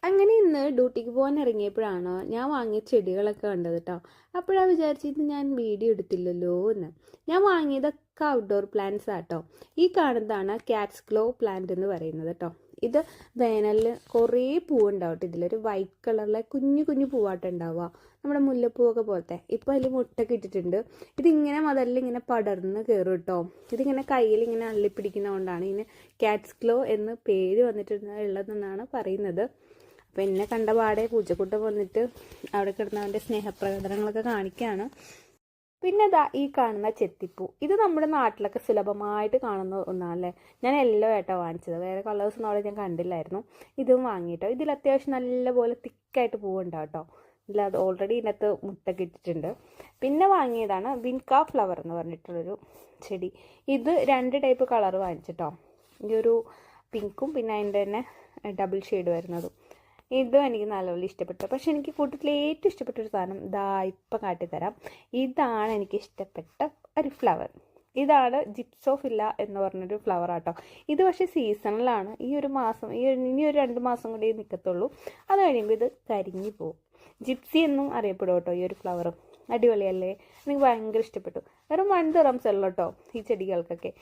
അങ്ങനെ ഇന്ന് ഡ്യൂട്ടിക്ക് പോകാൻ ഇറങ്ങിയപ്പോഴാണ് ഞാൻ വാങ്ങിയ ചെടികളൊക്കെ കണ്ടത് കേട്ടോ. അപ്പോഴാണ് വിചാരിച്ചത് ഞാൻ വീഡിയോ എടുത്തില്ലല്ലോ എന്ന്. ഞാൻ വാങ്ങിയതൊക്കെ ഔട്ട്ഡോർ പ്ലാന്റ്സ് ആട്ടോ. ഈ കാണുന്നതാണ് ക്യാറ്റ്സ് ഗ്ലോ പ്ലാന്റ് എന്ന് പറയുന്നത് കേട്ടോ. ഇത് വേനലിൽ കുറേ പൂവുണ്ടാവും കേട്ടോ. ഇതിലൊരു വൈറ്റ് കളറിലെ കുഞ്ഞു കുഞ്ഞു പൂവാട്ടം ഉണ്ടാവുക, നമ്മുടെ മുല്ലപ്പൂവൊക്കെ പോലത്തെ. ഇപ്പോൾ അതിൽ മുട്ടൊക്കെ ഇട്ടിട്ടുണ്ട്. ഇതിങ്ങനെ മതലിൽ ഇങ്ങനെ പടർന്ന് കയറും കേട്ടോ. ഇതിങ്ങനെ കയ്യിൽ ഇങ്ങനെ അള്ളിപ്പിടിക്കുന്നതുകൊണ്ടാണ് ഇതിന് ക്യാറ്റ്സ് ഗ്ലോ എന്ന് പേര് വന്നിട്ടുള്ളതെന്നാണ് പറയുന്നത്. അപ്പോൾ എന്നെ കണ്ട പാടെ പൂച്ചക്കുട്ടൻ വന്നിട്ട് അവിടെ കിടന്ന് അവൻ്റെ സ്നേഹപ്രകടനങ്ങളൊക്കെ കാണിക്കുകയാണ്. പിന്നെ ഇതാ ഈ കാണുന്ന ചെത്തിപ്പൂ. ഇത് നമ്മുടെ നാട്ടിലൊക്കെ സുലഭമായിട്ട് കാണുന്ന ഒന്നാണല്ലേ. ഞാൻ യെല്ലോ ആയിട്ടോ വാങ്ങിച്ചത്, വേറെ കളേഴ്സൊന്നും അവിടെ ഞാൻ കണ്ടില്ലായിരുന്നു. ഇതും വാങ്ങിയിട്ടോ. ഇതിൽ അത്യാവശ്യം നല്ലപോലെ തിക്കായിട്ട് പൂവുണ്ടാവും കേട്ടോ. അത് ഓൾറെഡി ഇതിനകത്ത് മുട്ടൊക്കെ ഇട്ടിട്ടുണ്ട്. പിന്നെ വാങ്ങിയതാണ് വിൻകാ ഫ്ലവർ എന്ന് പറഞ്ഞിട്ടുള്ളൊരു ചെടി. ഇത് 2 ടൈപ്പ് കളർ വാങ്ങിച്ചിട്ടോ. ഈ ഒരു പിങ്കും പിന്നെ അതിൻ്റെ തന്നെ ഡബിൾ ഷെയ്ഡ് വരുന്നതും. ഇതും എനിക്ക് നല്ലപോലെ ഇഷ്ടപ്പെട്ടു. പക്ഷെ എനിക്ക് കൂട്ടത്തിൽ ഏറ്റവും ഇഷ്ടപ്പെട്ടൊരു സാധനം ഇതാ ഇപ്പം കാട്ടിത്തരാം. ഇതാണ് എനിക്ക് ഇഷ്ടപ്പെട്ട ഒരു ഫ്ലവർ. ഇതാണ് ജിപ്സോഫില്ല എന്ന് പറഞ്ഞൊരു ഫ്ലവർ ആട്ടോ. ഇത് പക്ഷേ സീസണലാണ്. ഈ ഒരു മാസം, ഇനി ഒരു 2 മാസം കൂടി നിൽക്കത്തുള്ളൂ. അത് കഴിയുമ്പോൾ ഇത് കരിഞ്ഞു പോകും. ജിപ്സി എന്നും അറിയപ്പെടും കേട്ടോ ഈ ഒരു ഫ്ലവറും. അടിപൊളിയല്ലേ? എനിക്ക് ഭയങ്കര ഇഷ്ടപ്പെട്ടു. വെറും 1 ദിറംസ് ഉള്ളൂ കേട്ടോ ഈ ചെടികൾക്കൊക്കെ.